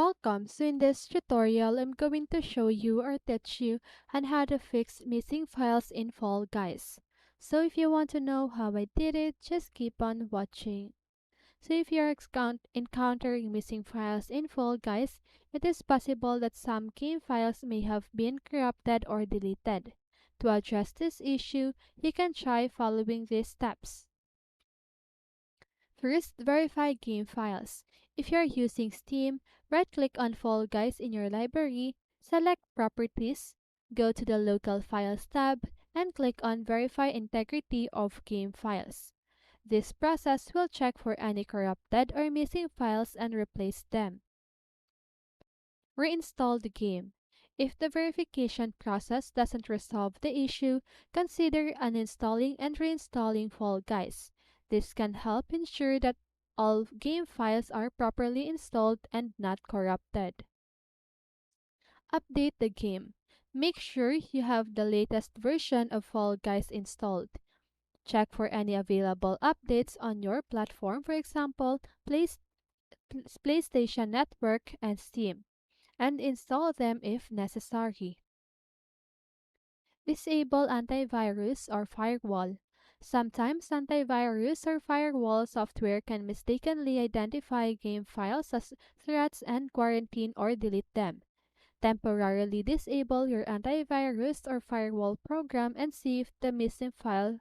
Welcome! So in this tutorial, I'm going to show you or teach you on how to fix missing files in Fall Guys. So if you want to know how I did it, just keep on watching. So if you're encountering missing files in Fall Guys, it is possible that some game files may have been corrupted or deleted. To address this issue, you can try following these steps. First, verify game files. If you're using Steam, right-click on Fall Guys in your library, select Properties, go to the Local Files tab, and click on Verify Integrity of Game Files. This process will check for any corrupted or missing files and replace them. Reinstall the game. If the verification process doesn't resolve the issue, consider uninstalling and reinstalling Fall Guys. This can help ensure that all game files are properly installed and not corrupted. Update the game. Make sure you have the latest version of Fall Guys installed. Check for any available updates on your platform, for example, PlayStation Network and Steam, and install them if necessary. Disable antivirus or firewall. Sometimes antivirus or firewall software can mistakenly identify game files as threats and quarantine or delete them. Temporarily disable your antivirus or firewall program and see if the missing file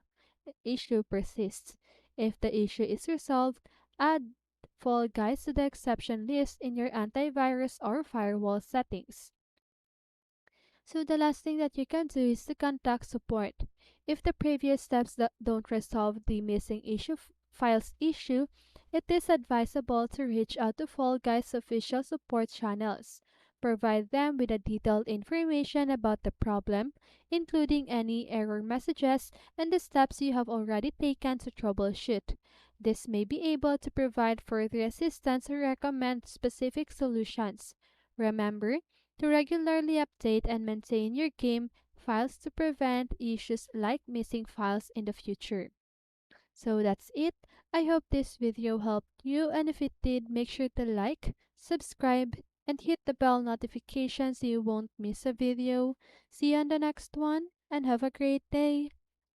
issue persists. If the issue is resolved, add Fall Guys to the exception list in your antivirus or firewall settings. So the last thing that you can do is to contact support. If the previous steps that don't resolve the missing files issue, it is advisable to reach out to Fall Guys official support channels. Provide them with a detailed information about the problem, including any error messages and the steps you have already taken to troubleshoot. This may be able to provide further assistance or recommend specific solutions. Remember, to regularly update and maintain your game files to prevent issues like missing files in the future. So that's it. I hope this video helped you, and if it did, make sure to like, subscribe, and hit the bell notification so you won't miss a video. See you on the next one, and have a great day.